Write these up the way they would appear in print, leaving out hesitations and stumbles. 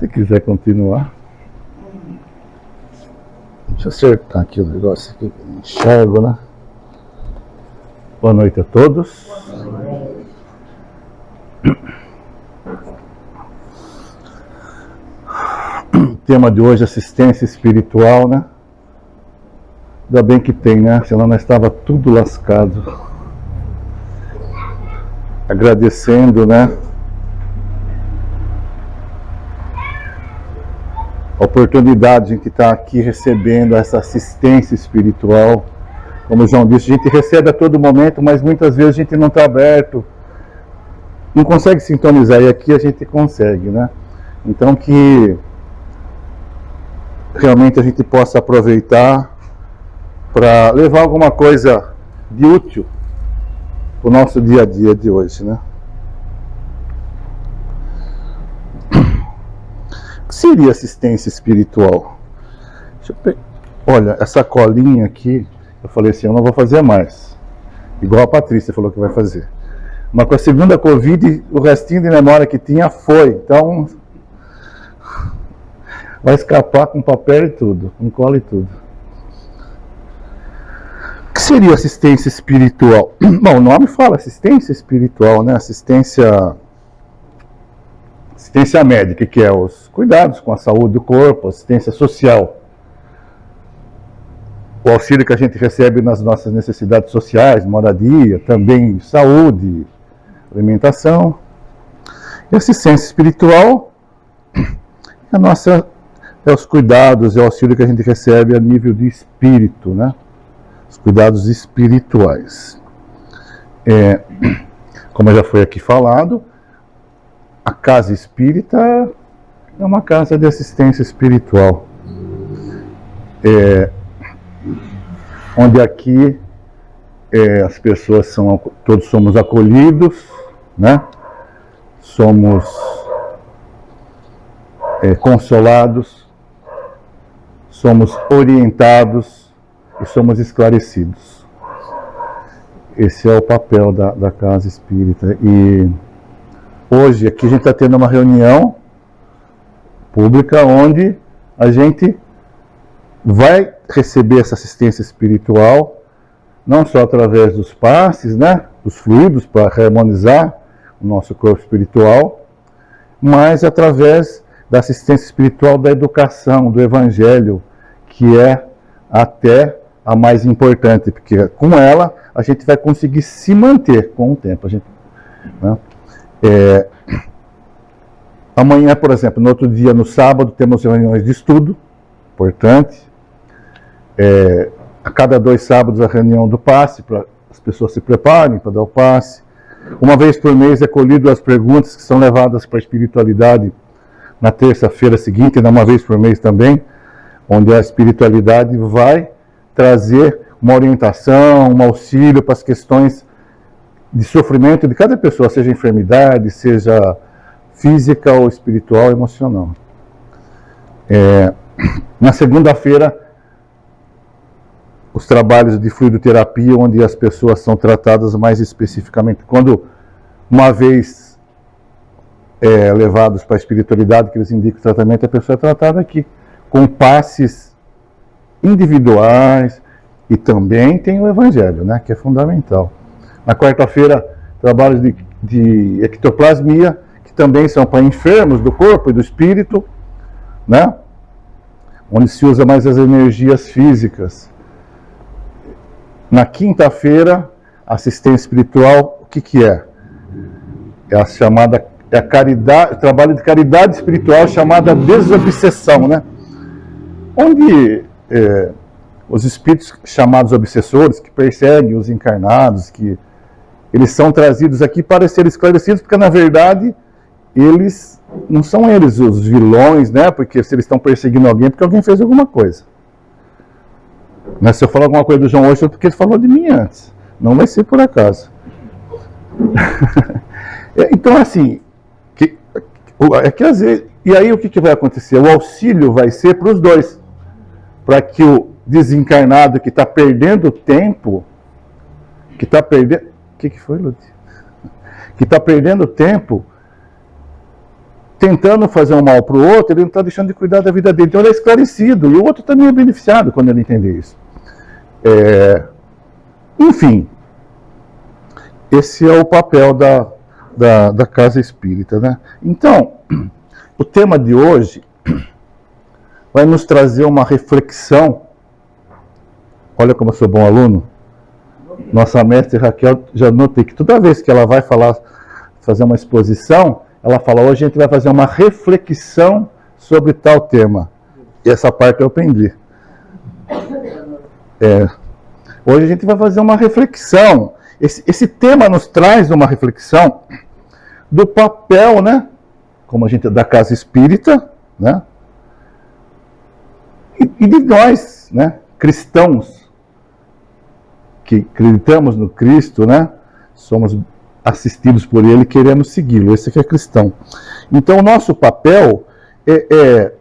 Se quiser continuar. Deixa eu acertar aqui o negócio aqui, que eu não enxergo, né? Boa noite a todos. O tema de hoje é assistência espiritual, né? Ainda bem que tem, né? Senão nós estava tudo lascado. Agradecendo, né? A oportunidade de a gente estar aqui recebendo essa assistência espiritual. Como o João disse, a gente recebe a todo momento, mas muitas vezes a gente não está aberto, não consegue sintonizar, e aqui a gente consegue, né? Então que realmente a gente possa aproveitar para levar alguma coisa de útil para o nosso dia a dia de hoje, né? O que seria assistência espiritual? Olha, essa colinha aqui, eu falei assim, eu não vou fazer mais. Igual a Patrícia falou que vai fazer. Mas com a segunda Covid, o restinho de memória que tinha foi. Então, vai escapar com papel e tudo, com cola e tudo. O que seria assistência espiritual? Bom, o nome fala assistência espiritual, né? Assistência médica, que é os cuidados com a saúde do corpo, assistência social. O auxílio que a gente recebe nas nossas necessidades sociais, moradia, também saúde, alimentação. E assistência espiritual é os cuidados, é o auxílio que a gente recebe a nível de espírito, né? Os cuidados espirituais. Como já foi aqui falado, a casa espírita é uma casa de assistência espiritual. Onde aqui as pessoas todos somos acolhidos, né? Somos consolados, somos orientados e somos esclarecidos. Esse é o papel da casa espírita. E hoje aqui a gente está tendo uma reunião pública onde a gente vai receber essa assistência espiritual, não só através dos passes, né, dos fluidos para harmonizar o nosso corpo espiritual, mas através da assistência espiritual da educação, do evangelho, que é até a mais importante, porque com ela a gente vai conseguir se manter com o tempo. Né? Amanhã, por exemplo, no outro dia, no sábado, temos reuniões de estudo, importante. A cada 2 sábados a reunião do passe, para as pessoas se preparem para dar o passe. Uma vez por mês é colhido as perguntas que são levadas para a espiritualidade na terça-feira seguinte, e uma vez por mês também, onde a espiritualidade vai trazer uma orientação, um auxílio para as questões de sofrimento de cada pessoa, seja enfermidade, seja física ou espiritual, emocional. Na segunda-feira, os trabalhos de fluidoterapia, onde as pessoas são tratadas mais especificamente. Quando, uma vez levados para a espiritualidade, que eles indicam o tratamento, a pessoa é tratada aqui, com passes individuais, e também tem o evangelho, né, que é fundamental. Na quarta-feira, trabalhos de ectoplasmia, que também são para enfermos do corpo e do espírito, né, onde se usa mais as energias físicas. Na quinta-feira, assistência espiritual, o que é? É a chamada, a caridade, o trabalho de caridade espiritual chamada desobsessão, né? Onde os espíritos chamados obsessores, que perseguem os encarnados, que eles são trazidos aqui para serem esclarecidos, porque na verdade não são eles os vilões, né? Porque se eles estão perseguindo alguém, porque alguém fez alguma coisa. Mas se eu falar alguma coisa do João hoje, é porque ele falou de mim antes. Não vai ser por acaso. Então, assim, às vezes, e aí o que vai acontecer? O auxílio vai ser para os dois. Para que o desencarnado que está perdendo tempo, o que foi, Lúcia? Que está perdendo tempo, tentando fazer um mal para o outro, ele não está deixando de cuidar da vida dele. Então ele é esclarecido, e o outro também é beneficiado quando ele entender isso. Enfim, esse é o papel da casa espírita, né? Então, o tema de hoje vai nos trazer uma reflexão. Olha como eu sou bom aluno. Nossa mestre Raquel, já notei que toda vez que ela vai fazer uma exposição, ela fala, hoje a gente vai fazer uma reflexão sobre tal tema. E essa parte eu aprendi. Hoje a gente vai fazer uma reflexão. Esse tema nos traz uma reflexão do papel, né? Como a gente é da casa espírita, né? E de nós, né? Cristãos, que acreditamos no Cristo, né? Somos assistidos por Ele, queremos segui-lo. Esse aqui é cristão. Então, o nosso papel é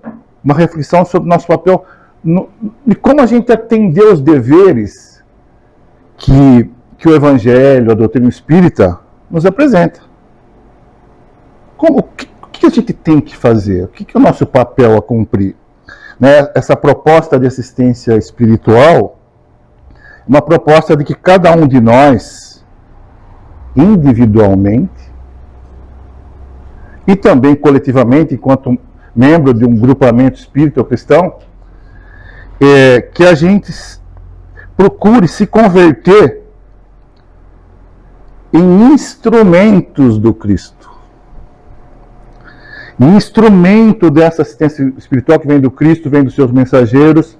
uma reflexão sobre o nosso papel e como a gente atender os deveres que o Evangelho, a doutrina espírita, nos apresenta. O que a gente tem que fazer? O que é o nosso papel a cumprir? Né? Essa proposta de assistência espiritual, uma proposta de que cada um de nós, individualmente, e também coletivamente, enquanto membro de um grupamento espírita ou cristão, que a gente procure se converter em instrumentos do Cristo. Instrumento dessa assistência espiritual que vem do Cristo, vem dos seus mensageiros,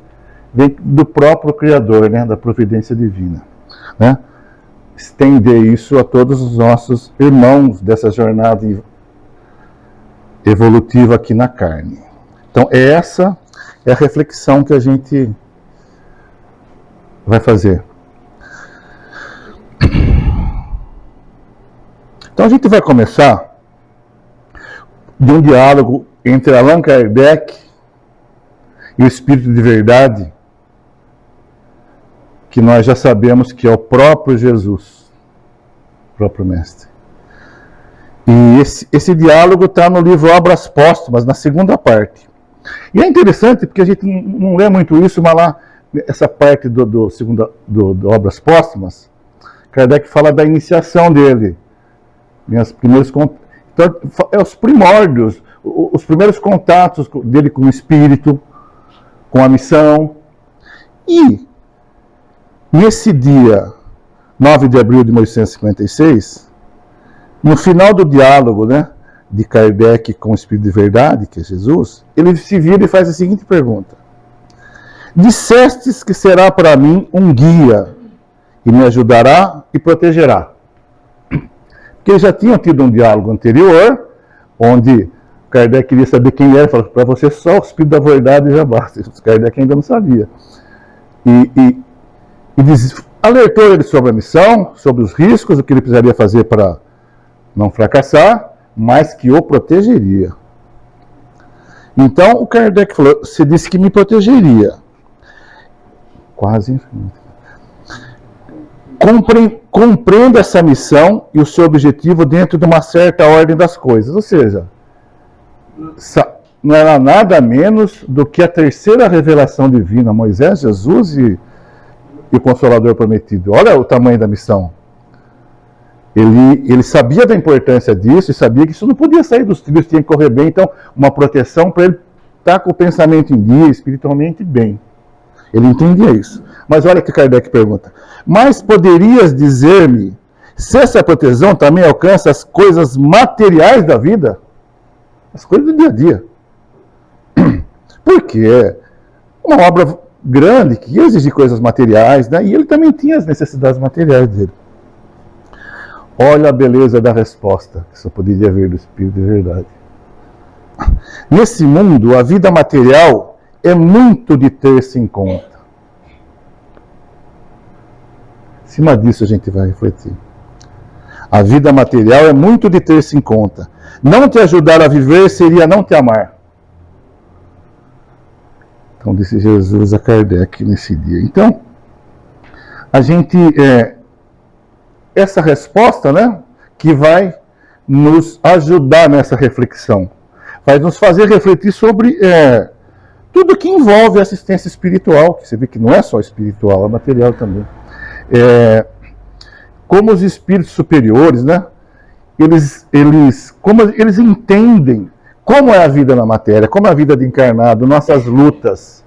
vem do próprio Criador, né, da providência divina. Né? Estender isso a todos os nossos irmãos dessa jornada evolutiva aqui na carne. Então, essa é a reflexão que a gente vai fazer. Então, a gente vai começar de um diálogo entre Allan Kardec e o Espírito de Verdade, que nós já sabemos que é o próprio Jesus, o próprio Mestre. E esse diálogo está no livro Obras Póstumas, na segunda parte. E é interessante porque a gente não lê muito isso, mas lá, essa parte do Obras Póstumas, Kardec fala da iniciação dele. Minhas primeiros contatos. Então, é os primórdios, os primeiros contatos dele com o Espírito, com a missão. E, nesse dia 9 de abril de 1856, no final do diálogo, né, de Kardec com o Espírito de Verdade, que é Jesus, ele se vira e faz a seguinte pergunta: dissestes que será para mim um guia, e me ajudará e protegerá. Porque eles já tinham tido um diálogo anterior, onde Kardec queria saber quem era, falou, para você só o Espírito da Verdade já basta. Kardec ainda não sabia. E alertou ele sobre a missão, sobre os riscos, o que ele precisaria fazer para não fracassar, mas que o protegeria. Então o Kardec falou, você disse que me protegeria. Quase infinito. Compreenda essa missão e o seu objetivo dentro de uma certa ordem das coisas. Ou seja, não era nada menos do que a terceira revelação divina, Moisés, Jesus e o Consolador Prometido. Olha o tamanho da missão. Ele sabia da importância disso e sabia que isso não podia sair dos trilhos, tinha que correr bem. Então, uma proteção para ele estar com o pensamento em dia, espiritualmente bem. Ele entendia isso. Mas olha que Kardec pergunta. Mas poderias dizer-me se essa proteção também alcança as coisas materiais da vida? As coisas do dia a dia. Porque é uma obra grande que ia exigir coisas materiais, né? E ele também tinha as necessidades materiais dele. Olha a beleza da resposta, que só poderia vir do Espírito de Verdade. Nesse mundo, a vida material é muito de ter-se em conta. Em cima disso a gente vai refletir. A vida material é muito de ter-se em conta. Não te ajudar a viver seria não te amar. Então disse Jesus a Kardec nesse dia. Então, a gente... essa resposta, né, que vai nos ajudar nessa reflexão. faz nos fazer refletir sobre tudo que envolve a assistência espiritual, que você vê que não é só espiritual, é material também. Como os espíritos superiores, né? Como eles entendem como é a vida na matéria, como é a vida de encarnado, nossas lutas,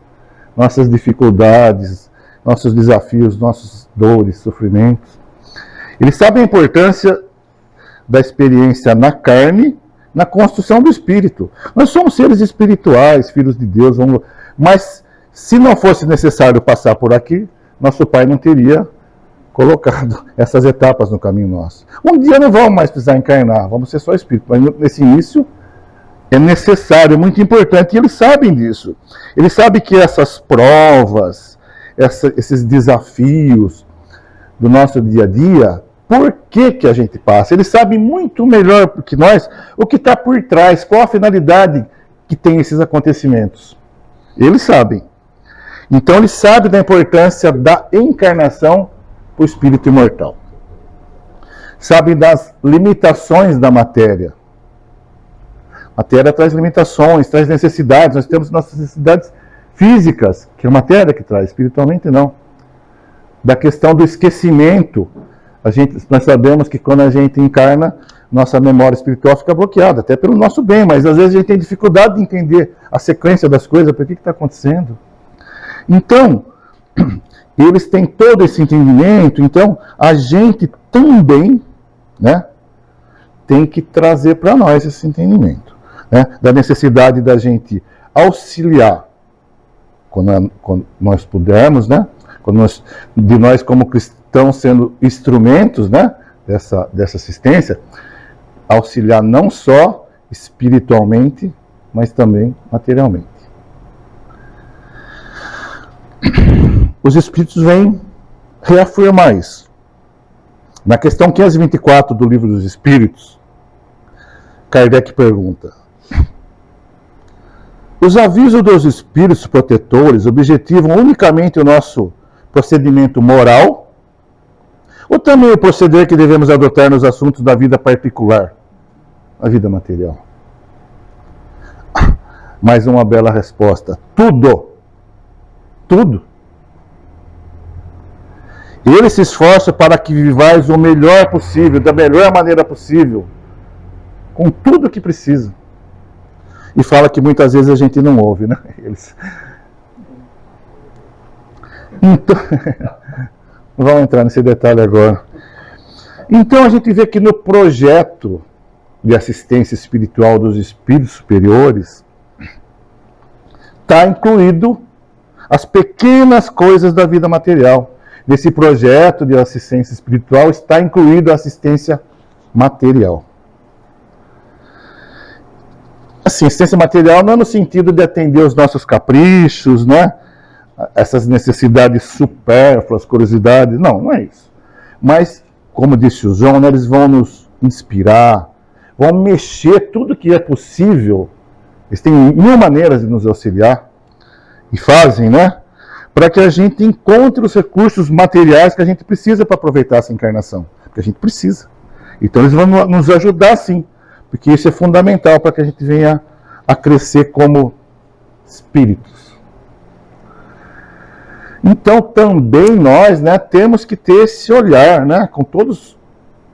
nossas dificuldades, nossos desafios, nossas dores, sofrimentos. Eles sabem a importância da experiência na carne, na construção do espírito. Nós somos seres espirituais, filhos de Deus, mas se não fosse necessário passar por aqui, nosso Pai não teria colocado essas etapas no caminho nosso. Um dia não vamos mais precisar encarnar, vamos ser só espírito, mas nesse início é necessário, é muito importante, e eles sabem disso. Eles sabem que essas provas, esses desafios do nosso dia a dia, por que a gente passa? Eles sabem muito melhor que nós o que está por trás, qual a finalidade que tem esses acontecimentos. Eles sabem. Então eles sabem da importância da encarnação para o espírito imortal. Sabem das limitações da matéria. A matéria traz limitações, traz necessidades. Nós temos nossas necessidades físicas, que é a matéria que traz, espiritualmente não. Da questão do esquecimento. Nós sabemos que quando a gente encarna, nossa memória espiritual fica bloqueada, até pelo nosso bem, mas às vezes a gente tem dificuldade de entender a sequência das coisas, por que está acontecendo. Então, eles têm todo esse entendimento, então a gente também, né, tem que trazer para nós esse entendimento, né, da necessidade da gente auxiliar, quando nós pudermos, né, de nós como cristãos sendo instrumentos, né, dessa assistência, auxiliar não só espiritualmente, mas também materialmente. Os Espíritos vêm reafirmar isso. Na questão 524 do Livro dos Espíritos, Kardec pergunta: os avisos dos Espíritos protetores objetivam unicamente o nosso procedimento moral, ou também o proceder que devemos adotar nos assuntos da vida particular, a vida material? Mais uma bela resposta: tudo. Tudo. Ele se esforça para que vivais o melhor possível, da melhor maneira possível, com tudo que precisa. E fala que muitas vezes a gente não ouve, né? Então, não vamos entrar nesse detalhe agora. Então a gente vê que no projeto de assistência espiritual dos espíritos superiores está incluído as pequenas coisas da vida material. Nesse projeto de assistência espiritual está incluída a assistência material. Assim, assistência material não é no sentido de atender os nossos caprichos, né? Essas necessidades supérfluas, curiosidades, não é isso. Mas, como disse o João, né, eles vão nos inspirar, vão mexer tudo que é possível. Eles têm 1000 maneiras de nos auxiliar, e fazem, né? Para que a gente encontre os recursos materiais que a gente precisa para aproveitar essa encarnação. Porque a gente precisa. Então eles vão nos ajudar sim, porque isso é fundamental para que a gente venha a crescer como espíritos. Então também nós, né, temos que ter esse olhar, né, com todos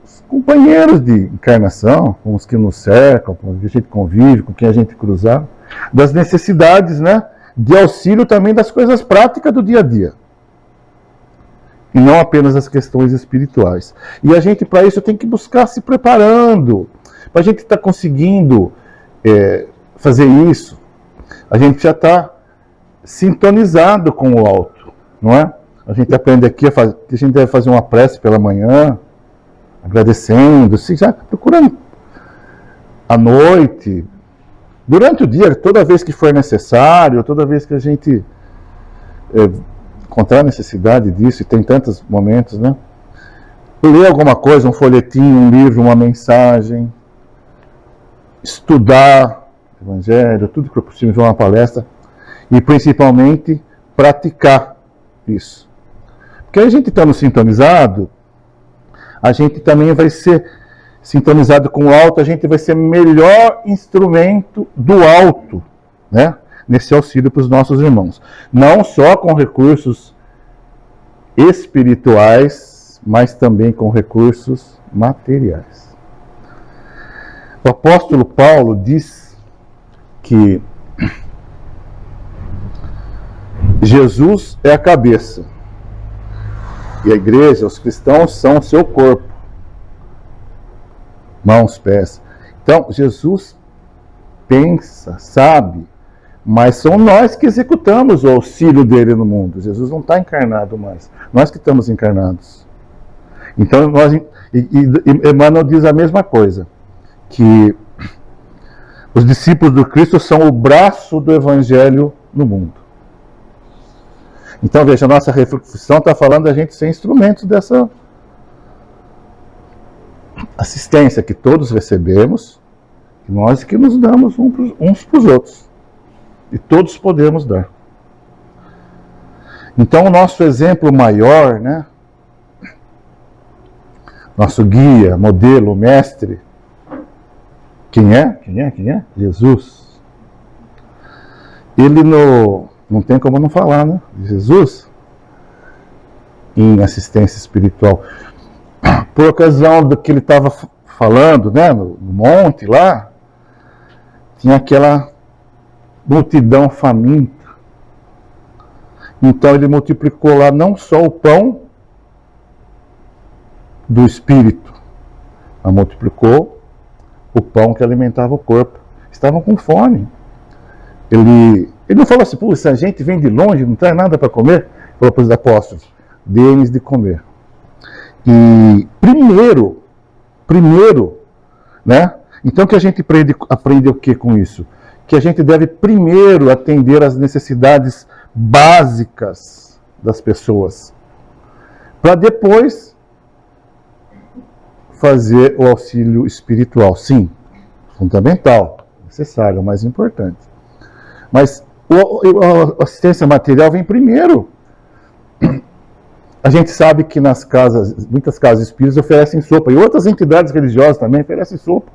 os companheiros de encarnação, com os que nos cercam, com quem a gente convive, com quem a gente cruzar, das necessidades, né, de auxílio também das coisas práticas do dia a dia. E não apenas as questões espirituais. E a gente, para isso, tem que buscar se preparando. Para a gente estar conseguindo fazer isso, a gente já está sintonizado com o alto, não é? A gente aprende aqui que a gente deve fazer uma prece pela manhã, agradecendo, já procurando à noite, durante o dia, toda vez que for necessário, toda vez que a gente encontrar necessidade disso, e tem tantos momentos, né? Ler alguma coisa, um folhetinho, um livro, uma mensagem, estudar o Evangelho, tudo que for possível, ver uma palestra, e principalmente praticar isso. Porque a gente estando sintonizado, a gente também vai ser sintonizado com o alto, a gente vai ser melhor instrumento do alto, né? Nesse auxílio para os nossos irmãos. Não só com recursos espirituais, mas também com recursos materiais. O apóstolo Paulo diz que Jesus é a cabeça e a igreja, os cristãos, são o seu corpo, mãos, pés. Então, Jesus pensa, sabe, mas são nós que executamos o auxílio dele no mundo. Jesus não está encarnado mais, nós que estamos encarnados. Então, Emmanuel diz a mesma coisa, que os discípulos do Cristo são o braço do Evangelho no mundo. Então, veja, a nossa reflexão está falando da gente ser instrumentos dessa assistência que todos recebemos, e nós que nos damos uns para os outros. E todos podemos dar. Então, o nosso exemplo maior, né? Nosso guia, modelo, mestre, quem é? Jesus. Ele não tem como não falar, né? Jesus em assistência espiritual. Por ocasião do que ele estava falando, né? No monte lá, tinha aquela multidão faminta. Então ele multiplicou lá não só o pão do Espírito, mas multiplicou o pão que alimentava o corpo. Estavam com fome. Ele não falou assim, se a gente vem de longe, não traz nada para comer. Ele falou para os apóstolos, dê-lhes de comer. E primeiro, né? Então que a gente aprende o que com isso? Que a gente deve primeiro atender às necessidades básicas das pessoas, para depois fazer o auxílio espiritual. Sim, fundamental, necessário, o mais importante. Mas a assistência material vem primeiro. A gente sabe que nas casas, muitas casas espíritas oferecem sopa, e outras entidades religiosas também oferecem sopa.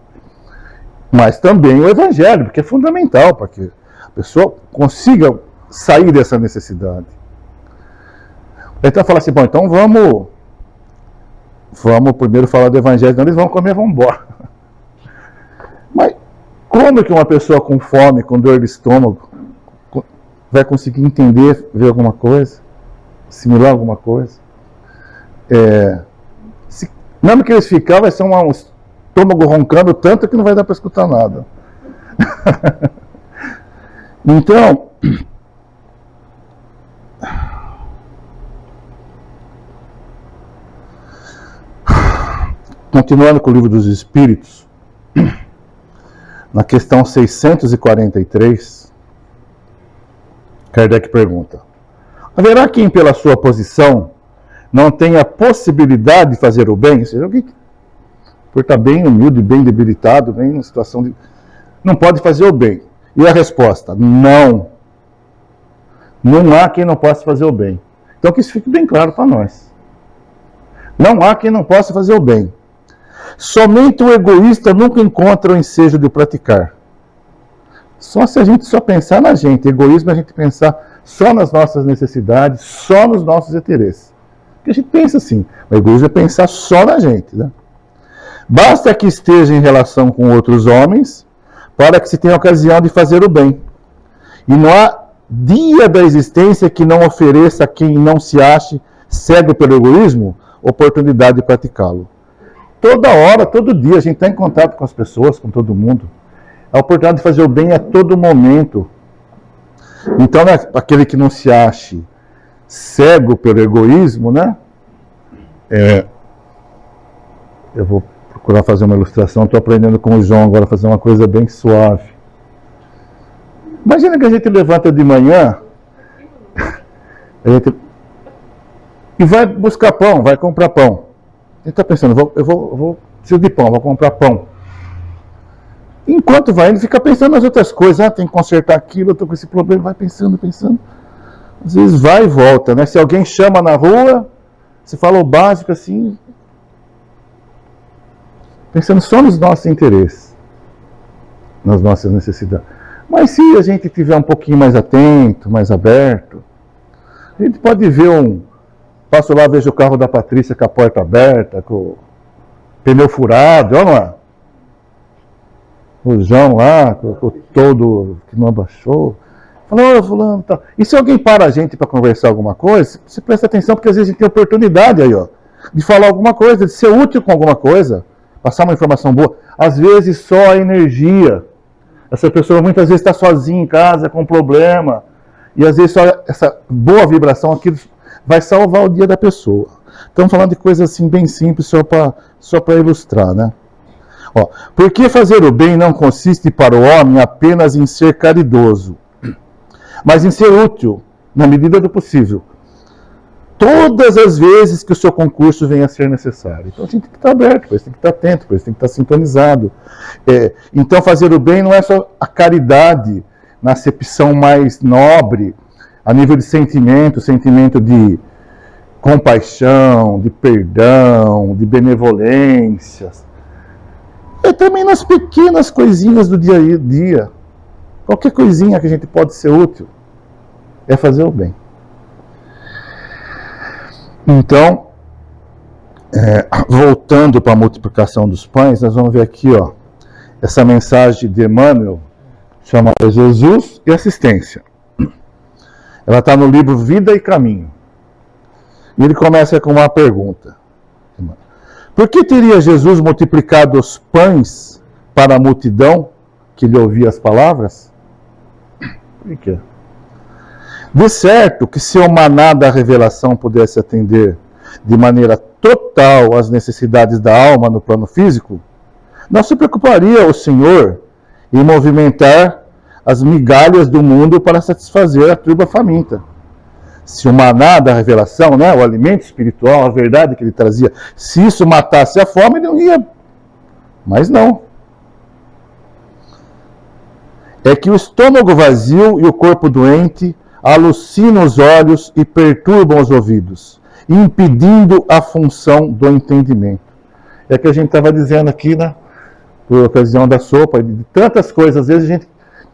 Mas também o Evangelho, porque é fundamental para que a pessoa consiga sair dessa necessidade. Então fala assim, bom, então vamos primeiro falar do Evangelho, então eles vão comer, vamos embora. Mas como que uma pessoa com fome, com dor de estômago, vai conseguir entender, ver alguma coisa, assimilar alguma coisa? Mesmo que eles ficarem, vai ser um estômago roncando tanto que não vai dar para escutar nada. Então, continuando com o Livro dos Espíritos, na questão 643, Kardec pergunta: haverá quem, pela sua posição, não tenha possibilidade de fazer o bem? Ou seja, alguém por estar bem humilde, bem debilitado, bem em situação de... não pode fazer o bem. E a resposta: não. Não há quem não possa fazer o bem. Então que isso fique bem claro para nós. Não há quem não possa fazer o bem. Somente o egoísta nunca encontra o ensejo de praticar. Só se a gente só pensar na gente. Egoísmo é a gente pensar só nas nossas necessidades, só nos nossos interesses. Porque a gente pensa assim. O egoísmo é pensar só na gente, né? Basta que esteja em relação com outros homens para que se tenha ocasião de fazer o bem. E não há dia da existência que não ofereça a quem não se ache cego pelo egoísmo oportunidade de praticá-lo. Toda hora, todo dia, a gente está em contato com as pessoas, com todo mundo. A oportunidade de fazer o bem é a todo momento. Então, né, aquele que não se ache cego pelo egoísmo, né? Eu vou procurar fazer uma ilustração, estou aprendendo com o João agora, fazer uma coisa bem suave. Imagina que a gente levanta de manhã e vai buscar pão, vai comprar pão. A gente está pensando, eu vou preciso de pão, vou comprar pão. Enquanto vai indo, fica pensando nas outras coisas. Tem que consertar aquilo, eu estou com esse problema, vai pensando. Às vezes vai e volta, né? Se alguém chama na rua, você fala o básico assim, pensando só nos nossos interesses, nas nossas necessidades. Mas se a gente estiver um pouquinho mais atento, mais aberto, a gente pode ver passo lá, vejo o carro da Patrícia com a porta aberta, com o pneu furado, olha lá. O João lá, com o todo que não abaixou. Falou, fulano, tal. E se alguém para a gente para conversar alguma coisa, você presta atenção, porque às vezes a gente tem oportunidade aí, ó, de falar alguma coisa, de ser útil com alguma coisa, passar uma informação boa. Às vezes só a energia. Essa pessoa muitas vezes está sozinha em casa, com problema, e às vezes só essa boa vibração aqui vai salvar o dia da pessoa. Estamos falando de coisas assim bem simples, só para ilustrar, né? Ó, porque fazer o bem não consiste para o homem apenas em ser caridoso, mas em ser útil, na medida do possível, todas as vezes que o seu concurso venha a ser necessário. Então a gente tem que estar aberto, tem que estar atento, tem que estar sintonizado. Então fazer o bem não é só a caridade na acepção mais nobre, a nível de sentimento de compaixão, de perdão, de benevolência. É também nas pequenas coisinhas do dia a dia. Qualquer coisinha que a gente pode ser útil é fazer o bem. Então, voltando para a multiplicação dos pães, nós vamos ver aqui, ó, essa mensagem de Emmanuel, chamada Jesus e Assistência. Ela está no livro Vida e Caminho. E ele começa com uma pergunta. Por que teria Jesus multiplicado os pães para a multidão que lhe ouvia as palavras? Por quê? De certo que se o maná da revelação pudesse atender de maneira total às necessidades da alma no plano físico, não se preocuparia o Senhor em movimentar as migalhas do mundo para satisfazer a turba faminta. Se o maná da revelação, né, o alimento espiritual, a verdade que ele trazia, se isso matasse a fome, ele não ia. Mas não. É que o estômago vazio e o corpo doente alucinam os olhos e perturbam os ouvidos, impedindo a função do entendimento. É o que a gente estava dizendo aqui, né, por ocasião da sopa, de tantas coisas. Às vezes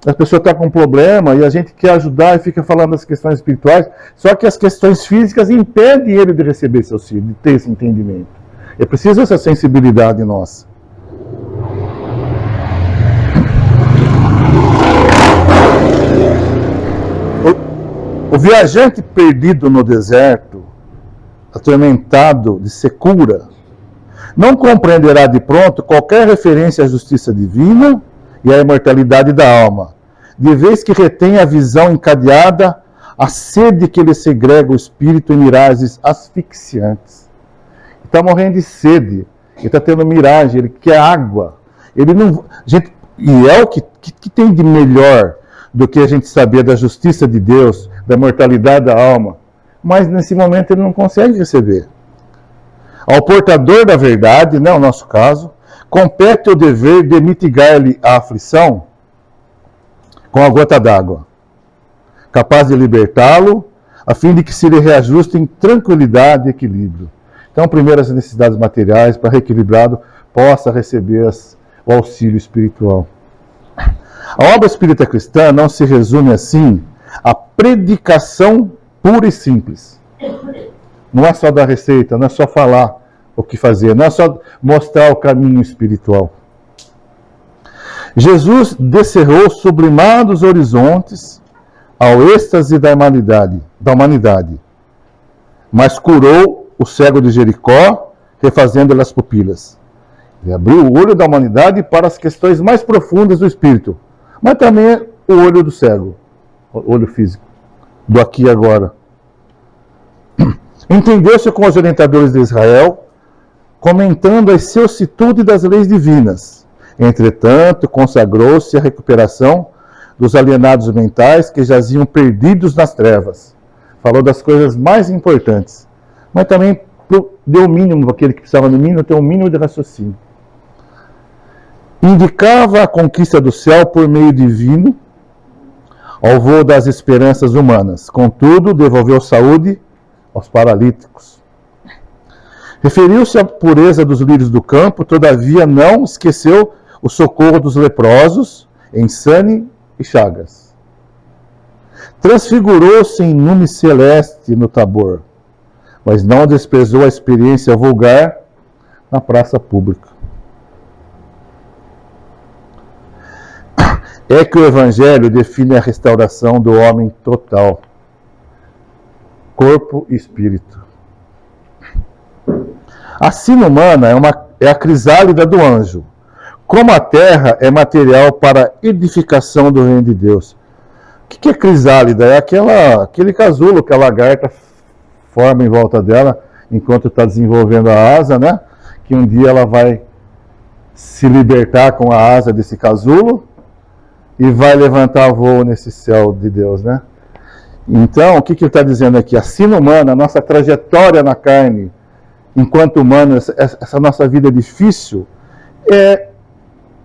a pessoa está com um problema e a gente quer ajudar e fica falando das questões espirituais, só que as questões físicas impedem ele de receber esse auxílio, de ter esse entendimento. É preciso essa sensibilidade nossa. O viajante perdido no deserto, atormentado de secura, não compreenderá de pronto qualquer referência à justiça divina e à imortalidade da alma, de vez que retém a visão encadeada, a sede que lhe segrega o espírito em miragens asfixiantes. Ele está morrendo de sede, ele está tendo miragem, ele quer água. Ele não, e é o que tem de melhor do que a gente saber da justiça de Deus, da imortalidade da alma. Mas nesse momento ele não consegue receber. Ao portador da verdade, né, no nosso caso, compete o dever de mitigar-lhe a aflição com a gota d'água, capaz de libertá-lo, a fim de que se lhe reajuste em tranquilidade e equilíbrio. Então, primeiro as necessidades materiais, para reequilibrado, possa receber o auxílio espiritual. A obra espírita cristã não se resume assim à predicação pura e simples. Não é só dar receita, não é só falar o que fazer, não é só mostrar o caminho espiritual. Jesus descerrou sublimados horizontes ao êxtase da humanidade, mas curou o cego de Jericó, refazendo-lhe as pupilas. Ele abriu o olho da humanidade para as questões mais profundas do espírito, mas também o olho do cego, o olho físico, do aqui e agora. Entendeu-se com os orientadores de Israel, comentando a excelsitude das leis divinas. Entretanto, consagrou-se à recuperação dos alienados mentais que jaziam perdidos nas trevas. Falou das coisas mais importantes, mas também deu o mínimo, aquele que precisava no mínimo, ter um mínimo de raciocínio. Indicava a conquista do céu por meio divino ao voo das esperanças humanas. Contudo, devolveu saúde aos paralíticos. Referiu-se à pureza dos lírios do campo, todavia não esqueceu o socorro dos leprosos em Sane e Chagas. Transfigurou-se em nume celeste no Tabor, mas não desprezou a experiência vulgar na praça pública. É que o Evangelho define a restauração do homem total, corpo e espírito. A sina humana é a crisálida do anjo, como a terra é material para a edificação do reino de Deus. O que é crisálida? É aquele casulo que a lagarta forma em volta dela enquanto está desenvolvendo a asa, né? Que um dia ela vai se libertar com a asa desse casulo e vai levantar voo nesse céu de Deus, né? Então, o que ele está dizendo aqui? A sina humana, a nossa trajetória na carne, enquanto humanos, essa nossa vida difícil, é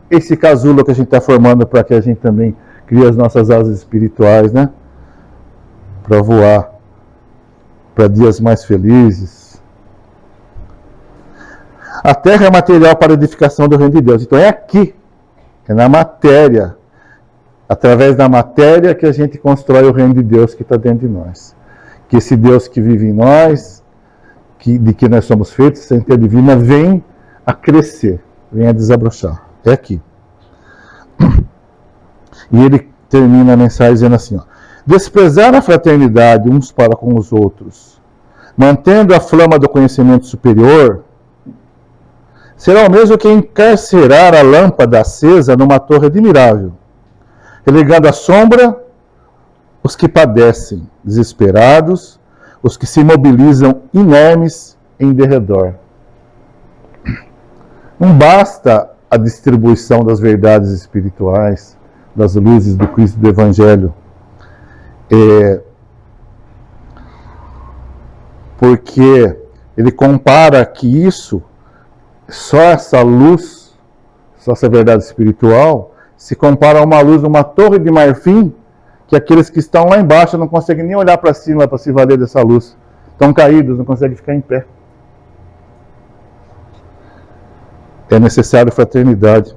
esse casulo que a gente está formando para que a gente também crie as nossas asas espirituais, né? Para voar, para dias mais felizes. A terra é material para a edificação do reino de Deus. Então é aqui, é na matéria, através da matéria que a gente constrói o reino de Deus que está dentro de nós. Que esse Deus que vive em nós, de que nós somos feitos, essa entidade divina, vem a crescer, vem a desabrochar. É aqui. E ele termina a mensagem dizendo assim, ó, desprezar a fraternidade uns para com os outros, mantendo a flama do conhecimento superior, será o mesmo que encarcerar a lâmpada acesa numa torre admirável, relegando à sombra os que padecem, desesperados, os que se mobilizam inermes em derredor. Não basta a distribuição das verdades espirituais, das luzes do Cristo do Evangelho, porque ele compara que isso, só essa luz, só essa verdade espiritual, se compara a uma luz numa torre de marfim, que aqueles que estão lá embaixo não conseguem nem olhar para cima para se valer dessa luz. Estão caídos, não conseguem ficar em pé. É necessário fraternidade.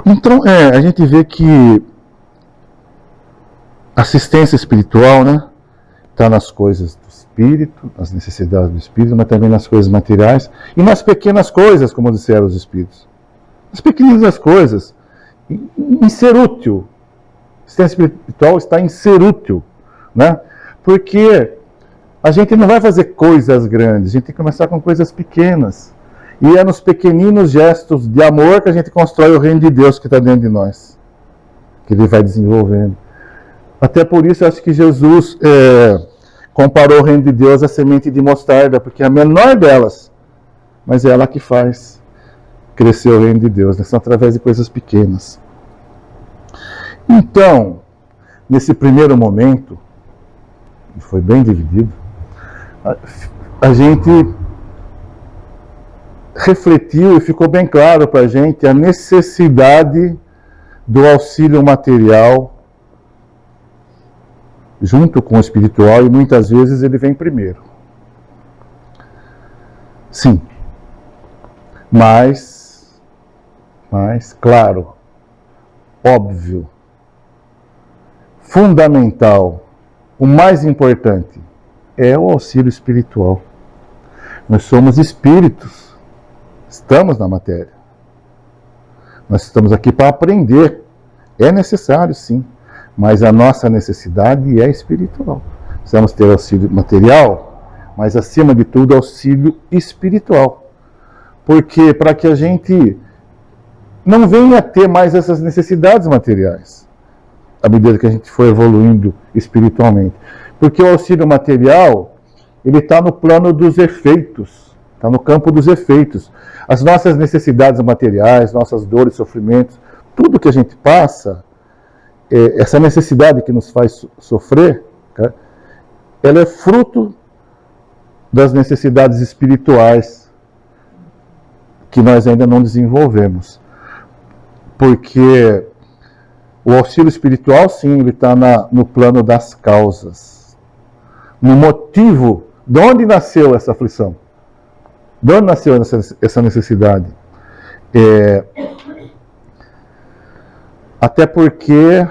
Então, a gente vê que assistência espiritual, né, está nas coisas do espírito, nas necessidades do espírito, mas também nas coisas materiais e nas pequenas coisas, como disseram os espíritos. As pequeninas coisas, em ser útil. Assistência espiritual está em ser útil, né? Porque a gente não vai fazer coisas grandes, a gente tem que começar com coisas pequenas. E é nos pequeninos gestos de amor que a gente constrói o reino de Deus que está dentro de nós, que ele vai desenvolvendo. Até por isso eu acho que Jesus comparou o reino de Deus à semente de mostarda, porque é a menor delas, mas é ela que faz crescer o reino de Deus, né? São através de coisas pequenas. Então, nesse primeiro momento, que foi bem dividido, a gente refletiu e ficou bem claro para a gente a necessidade do auxílio material junto com o espiritual, e muitas vezes ele vem primeiro. Sim. Mas claro, óbvio, fundamental, o mais importante é o auxílio espiritual. Nós somos espíritos, estamos na matéria. Nós estamos aqui para aprender. É necessário, sim, mas a nossa necessidade é espiritual. Precisamos ter auxílio material, mas acima de tudo auxílio espiritual. Porque para que a gente não venha a ter mais essas necessidades materiais, à medida que a gente for evoluindo espiritualmente. Porque o auxílio material, ele está no plano dos efeitos, está no campo dos efeitos. As nossas necessidades materiais, nossas dores, sofrimentos, tudo que a gente passa, essa necessidade que nos faz sofrer, ela é fruto das necessidades espirituais que nós ainda não desenvolvemos. Porque o auxílio espiritual, sim, ele está no plano das causas. No motivo, de onde nasceu essa aflição? De onde nasceu essa necessidade? Até porque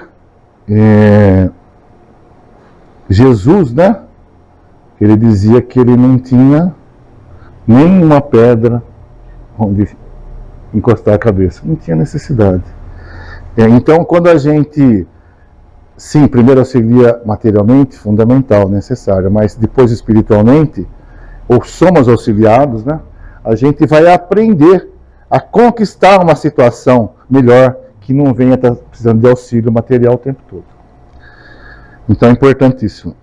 Jesus, né? Ele dizia que ele não tinha nenhuma pedra onde encostar a cabeça. Não tinha necessidade. Então, quando a gente, sim, primeiro auxilia materialmente, fundamental, necessário, mas depois espiritualmente, ou somos auxiliados, né? A gente vai aprender a conquistar uma situação melhor que não venha estar precisando de auxílio material o tempo todo. Então é importantíssimo.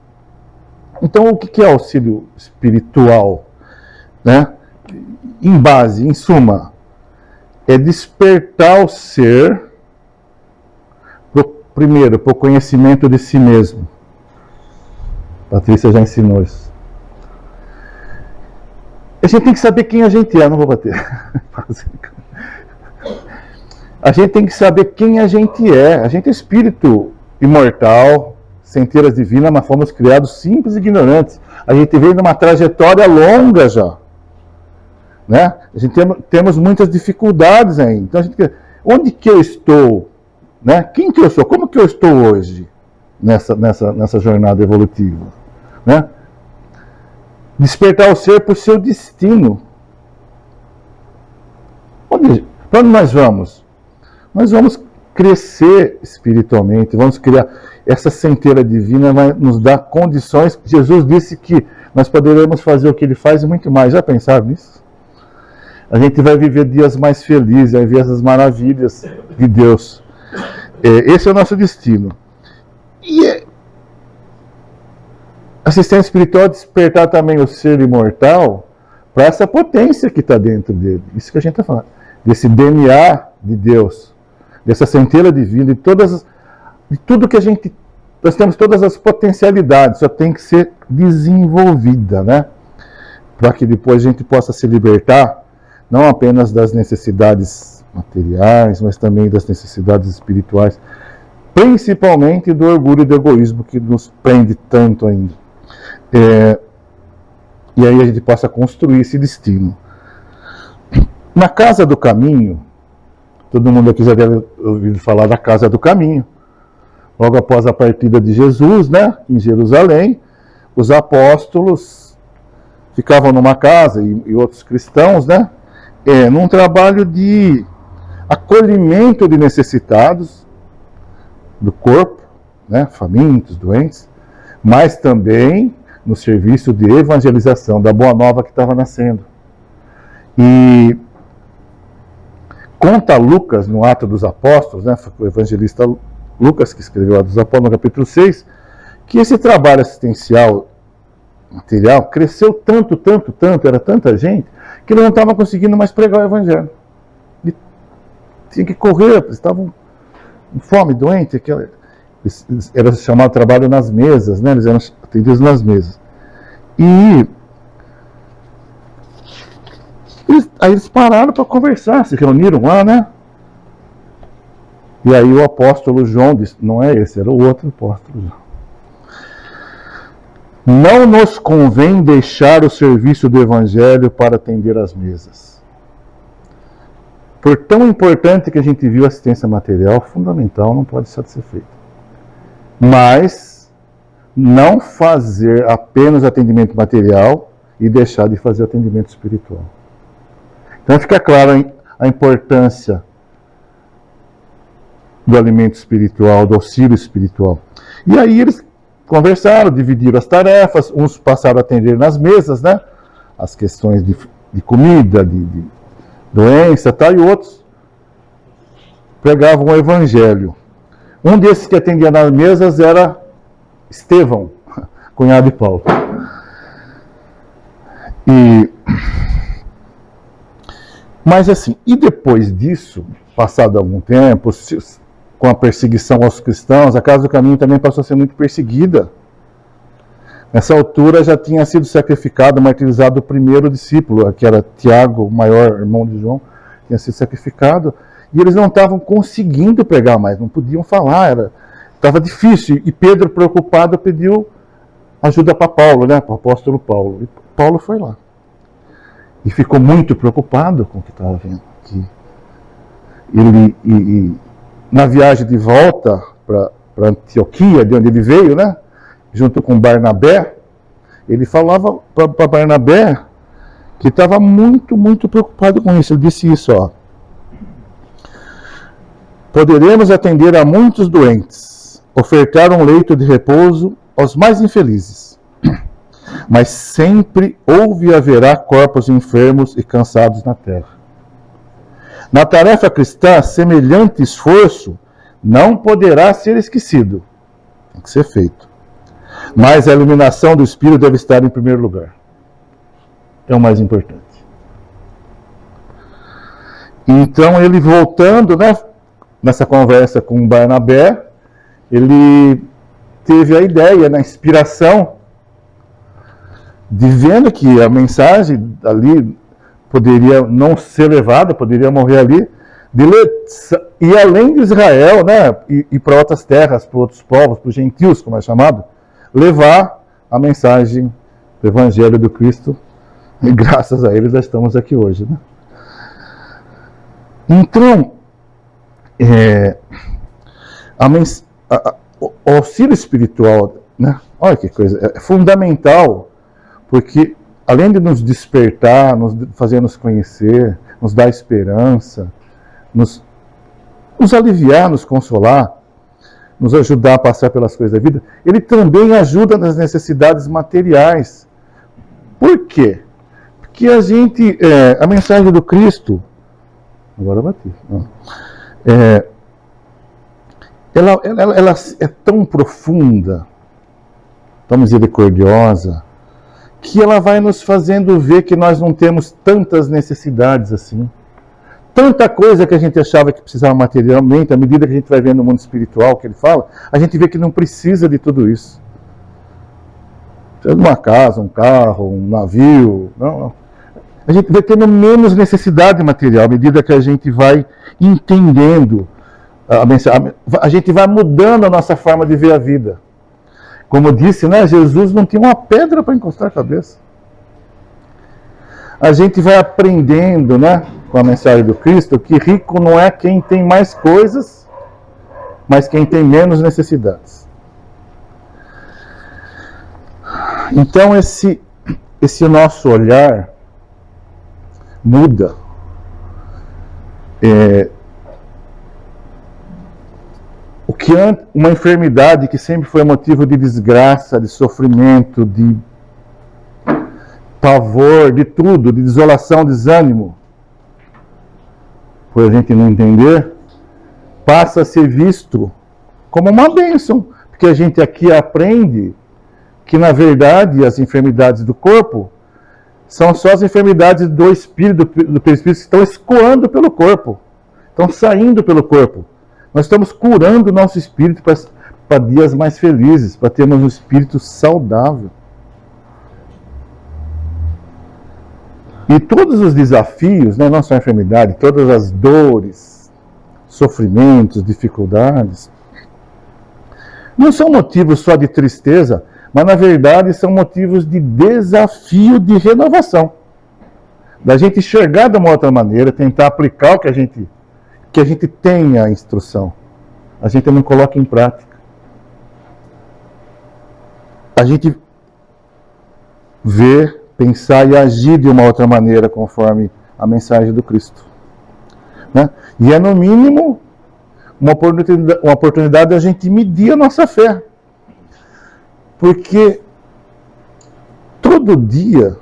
Então o que é auxílio espiritual? Né? Em base, em suma, é despertar o ser, primeiro, para o conhecimento de si mesmo. Patrícia já ensinou isso. A gente tem que saber quem a gente é, não vou bater. A gente tem que saber quem a gente é. A gente é espírito imortal, centelhas divinas, mas fomos criados simples e ignorantes. A gente veio numa trajetória longa já. Né? A gente temos muitas dificuldades ainda. Então, onde que eu estou? Né? Quem que eu sou? Como que eu estou hoje nessa jornada evolutiva? Né? Despertar o ser para o seu destino. Para onde nós vamos? Nós vamos crescer espiritualmente, vamos criar. Essa centelha divina vai nos dar condições. Jesus disse que nós poderemos fazer o que ele faz e muito mais. Já pensaram nisso? A gente vai viver dias mais felizes, vai ver essas maravilhas de Deus. Esse é o nosso destino. E assistência espiritual é despertar também o ser imortal para essa potência que está dentro dele. Isso que a gente está falando. Desse DNA de Deus, dessa centelha divina, de tudo que nós temos todas as potencialidades, só tem que ser desenvolvida, né? Para que depois a gente possa se libertar, não apenas das necessidades materiais, mas também das necessidades espirituais, principalmente do orgulho e do egoísmo que nos prende tanto ainda. E aí a gente possa construir esse destino. Na Casa do Caminho, todo mundo aqui já deve ouvir falar da Casa do Caminho. Logo após a partida de Jesus, né, em Jerusalém, os apóstolos ficavam numa casa, e outros cristãos, né, num trabalho de acolhimento de necessitados do corpo, né, famintos, doentes, mas também no serviço de evangelização da Boa Nova que estava nascendo. E conta Lucas, no Atos dos Apóstolos, né, o evangelista Lucas, que escreveu Atos dos Apóstolos, no capítulo 6, que esse trabalho assistencial material cresceu tanto, era tanta gente, que eles não estavam conseguindo mais pregar o evangelho. E tinha que correr, eles estavam com fome, doente, era chamado trabalho nas mesas, né, eles eram atendidos nas mesas. E aí eles pararam para conversar, se reuniram lá, né? E aí o apóstolo João disse, não é esse, era o outro apóstolo João. Não nos convém deixar o serviço do evangelho para atender as mesas. Por tão importante que a gente viu a assistência material, fundamental, não pode ser feita. Mas não fazer apenas atendimento material e deixar de fazer atendimento espiritual. Então fica claro a importância do alimento espiritual, do auxílio espiritual. E aí eles conversaram, dividiram as tarefas, uns passaram a atender nas mesas, né? As questões de comida, de doença, tá? E outros pregavam o evangelho. Um desses que atendia nas mesas era Estevão, cunhado de Paulo. Mas assim, e depois disso, passado algum tempo, com a perseguição aos cristãos, a Casa do Caminho também passou a ser muito perseguida. Nessa altura já tinha sido sacrificado, martirizado o primeiro discípulo, que era Tiago, o maior irmão de João, tinha sido sacrificado. e eles não estavam conseguindo pregar mais, não podiam falar, estava difícil. E Pedro, preocupado, pediu ajuda para Paulo, né, para o apóstolo Paulo. E Paulo foi lá. E ficou muito preocupado com o que estava vendo aqui. Ele, na viagem de volta para Antioquia, de onde ele veio, né, junto com Barnabé, ele falava para Barnabé que estava muito, muito preocupado com isso. Ele disse isso, ó. Poderemos atender a muitos doentes, ofertar um leito de repouso aos mais infelizes, mas sempre houve e haverá corpos enfermos e cansados na terra. Na tarefa cristã, semelhante esforço não poderá ser esquecido. Tem que ser feito. Mas a iluminação do Espírito deve estar em primeiro lugar. É o mais importante. Então, ele voltando, né, nessa conversa com Barnabé, ele teve a ideia, a inspiração, de vendo que a mensagem ali poderia não ser levada, poderia morrer ali, e além de Israel, né, e para outras terras, para outros povos, para os gentios, como é chamado, levar a mensagem do Evangelho do Cristo, e graças a eles já estamos aqui hoje, né? Então, o auxílio espiritual, né? Olha que coisa, é fundamental, porque além de nos despertar, nos fazer nos conhecer, nos dar esperança, nos aliviar, nos consolar, nos ajudar a passar pelas coisas da vida, ele também ajuda nas necessidades materiais. Por quê? Porque a mensagem do Cristo, agora eu bati, ela é tão profunda, tão misericordiosa, que ela vai nos fazendo ver que nós não temos tantas necessidades assim. Tanta coisa que a gente achava que precisava materialmente, à medida que a gente vai vendo no mundo espiritual que ele fala, a gente vê que não precisa de tudo isso. Uma casa, um carro, um navio, não. A gente vai tendo menos necessidade material à medida que a gente vai entendendo a mensagem. A gente vai mudando a nossa forma de ver a vida. Como disse, né, Jesus não tinha uma pedra para encostar a cabeça. A gente vai aprendendo, né, com a mensagem do Cristo, que rico não é quem tem mais coisas, mas quem tem menos necessidades. Então esse nosso olhar muda. O que uma enfermidade que sempre foi motivo de desgraça, de sofrimento, de pavor, de tudo, de desolação, desânimo, por a gente não entender, passa a ser visto como uma bênção, porque a gente aqui aprende que, na verdade, as enfermidades do corpo são só as enfermidades do espírito, do perispírito, que estão escoando pelo corpo, estão saindo pelo corpo. Nós estamos curando o nosso espírito para dias mais felizes, para termos um espírito saudável. E todos os desafios, né, não só a enfermidade, todas as dores, sofrimentos, dificuldades, não são motivos só de tristeza, mas na verdade são motivos de desafio de renovação. Da gente enxergar de uma outra maneira, tentar aplicar o que a gente tem a instrução. A gente não coloca em prática. A gente vê, pensar e agir de uma outra maneira conforme a mensagem do Cristo. Né? E é no mínimo uma oportunidade de a gente medir a nossa fé. Porque todo dia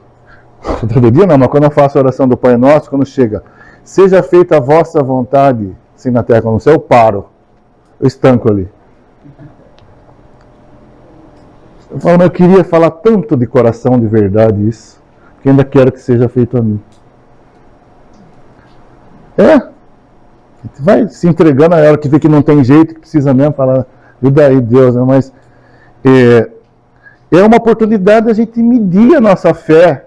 não, mas quando eu faço a oração do Pai Nosso, quando chega, seja feita a vossa vontade, assim na terra como no céu, eu paro, eu estanco ali. Eu falo, mas eu queria falar tanto de coração, de verdade isso, que ainda quero que seja feito a mim. A gente vai se entregando a ela, que vê que não tem jeito, que precisa mesmo falar, ajuda aí Deus, né? Mas é uma oportunidade de a gente medir a nossa fé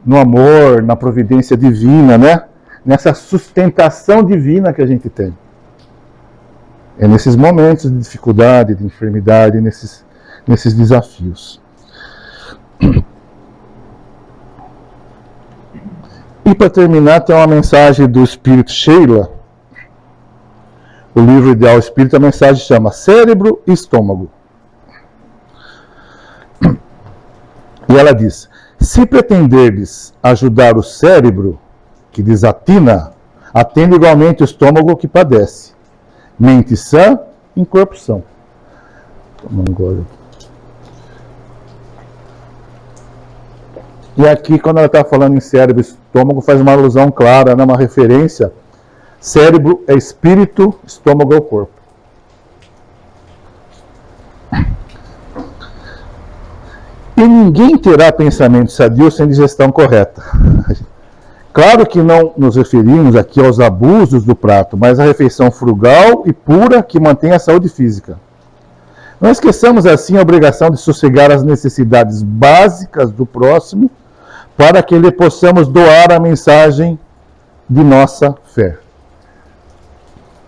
no amor, na providência divina, né? nessa sustentação divina que a gente tem. É nesses momentos de dificuldade, de enfermidade, nesses desafios. E para terminar, tem uma mensagem do Espírito Sheila. O livro Ideal Espírito, a mensagem chama Cérebro e Estômago. E ela diz: se pretenderdes ajudar o cérebro, que desatina, atende igualmente o estômago que padece. Mente sã em corpo são. Tomando um gole. E aqui, quando ela está falando em cérebro e estômago, faz uma alusão clara, uma referência. Cérebro é espírito, estômago é o corpo. E ninguém terá pensamento sadio sem digestão correta. Claro que não nos referimos aqui aos abusos do prato, mas à refeição frugal e pura que mantém a saúde física. Não esqueçamos assim a obrigação de sossegar as necessidades básicas do próximo, para que lhe possamos doar a mensagem de nossa fé.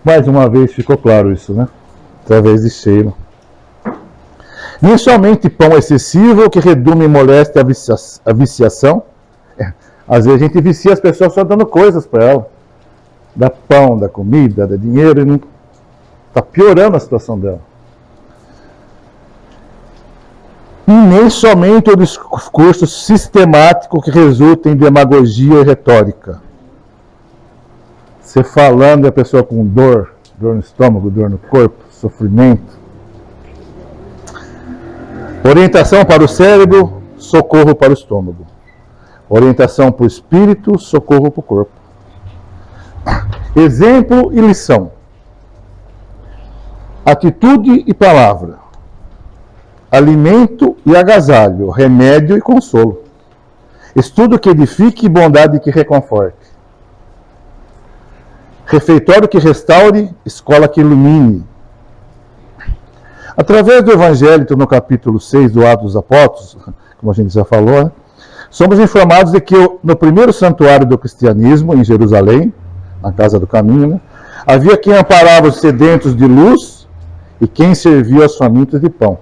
Mais uma vez ficou claro isso, né? Através de Sheila. Nem somente pão excessivo que redunda em moléstia a viciação. Às vezes a gente vicia as pessoas só dando coisas para ela. Dá pão, dá comida, dá dinheiro, e está piorando a situação dela. E nem somente o discurso sistemático que resulta em demagogia e retórica. Você falando e a pessoa com dor no estômago, dor no corpo, sofrimento. Orientação para o cérebro, socorro para o estômago. Orientação para o espírito, socorro para o corpo. Exemplo e lição. Atitude e palavra. Alimento e agasalho, remédio e consolo. Estudo que edifique e bondade que reconforte. Refeitório que restaure, escola que ilumine. Através do Evangelho, no capítulo 6 do Atos dos Apóstolos, como a gente já falou, né, somos informados de que no primeiro santuário do cristianismo, em Jerusalém, na Casa do Caminho, né, havia quem amparava os sedentos de luz e quem servia aos famintos de pão.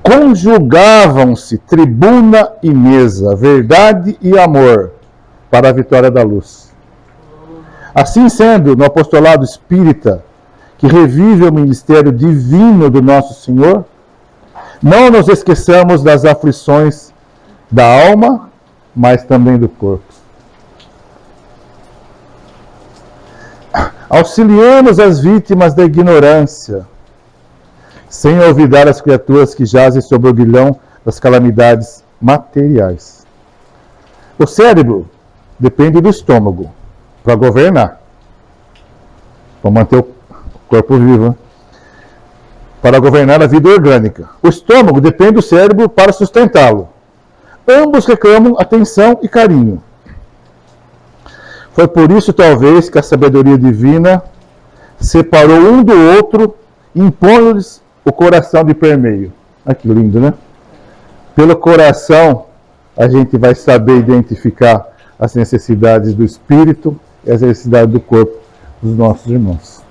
Conjugavam-se tribuna e mesa, verdade e amor, para a vitória da luz. Assim sendo, no apostolado espírita, que revive o ministério divino do nosso Senhor, não nos esqueçamos das aflições da alma, mas também do corpo. Auxiliemos as vítimas da ignorância, sem olvidar as criaturas que jazem sob o grilhão das calamidades materiais. O cérebro depende do estômago para governar, para manter o corpo vivo, para governar a vida orgânica. O estômago depende do cérebro para sustentá-lo. Ambos reclamam atenção e carinho. Foi por isso, talvez, que a sabedoria divina separou um do outro, impondo-lhes o coração de permeio. Olha que lindo, né? Pelo coração, a gente vai saber identificar as necessidades do espírito e as necessidades do corpo dos nossos irmãos.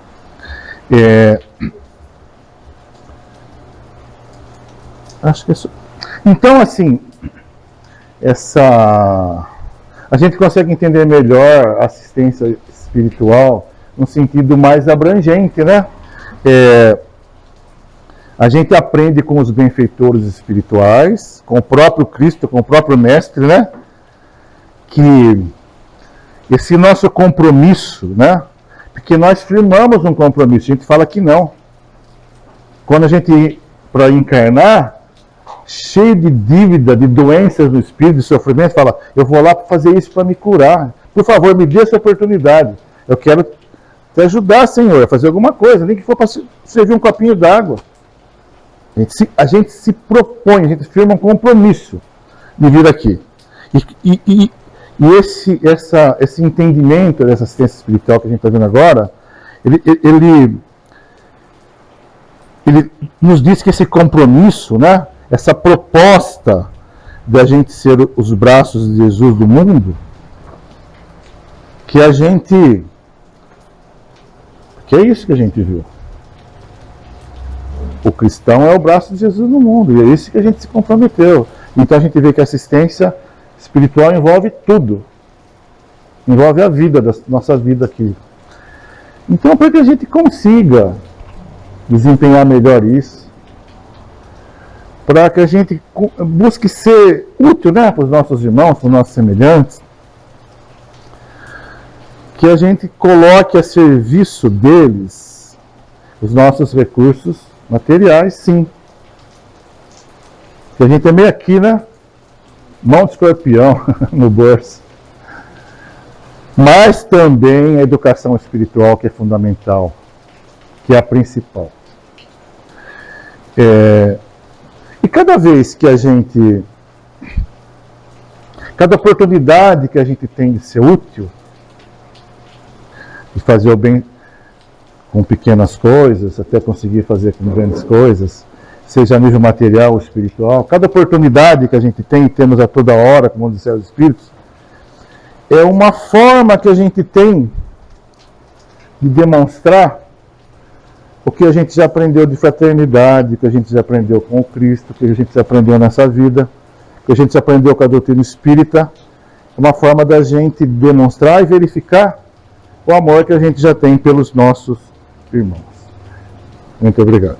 Acho que é isso. Então, assim, a gente consegue entender melhor a assistência espiritual no sentido mais abrangente, né? A gente aprende com os benfeitores espirituais, com o próprio Cristo, com o próprio Mestre, né? Que esse nosso compromisso, né? Porque nós firmamos um compromisso, a gente fala que não. Quando a gente, para encarnar, cheio de dívida, de doenças no espírito, de sofrimento, fala, eu vou lá para fazer isso para me curar. Por favor, me dê essa oportunidade. Eu quero te ajudar, Senhor, a fazer alguma coisa, nem que for para servir um copinho d'água. A gente se propõe, a gente firma um compromisso de vir aqui. E esse entendimento dessa assistência espiritual que a gente está vendo agora, ele nos diz que esse compromisso, né, essa proposta de a gente ser os braços de Jesus do mundo, que a gente... Que é isso que a gente viu. O cristão é o braço de Jesus no mundo, e é isso que a gente se comprometeu. Então a gente vê que a assistência espiritual envolve tudo. Envolve a vida, nossa vida aqui. Então, para que a gente consiga desempenhar melhor isso, para que a gente busque ser útil, né, para os nossos irmãos, para os nossos semelhantes, que a gente coloque a serviço deles os nossos recursos materiais, sim. Que a gente é meio aqui, né? Mão de escorpião no bolso. Mas também a educação espiritual, que é fundamental, que é a principal. E cada vez que a gente... Cada oportunidade que a gente tem de ser útil, de fazer o bem com pequenas coisas, até conseguir fazer com grandes coisas, seja a nível material ou espiritual, cada oportunidade que a gente tem e temos a toda hora, como disseram os Espíritos, é uma forma que a gente tem de demonstrar o que a gente já aprendeu de fraternidade, o que a gente já aprendeu com o Cristo, o que a gente já aprendeu nessa vida, o que a gente já aprendeu com a doutrina espírita. É uma forma da gente demonstrar e verificar o amor que a gente já tem pelos nossos irmãos. Muito obrigado.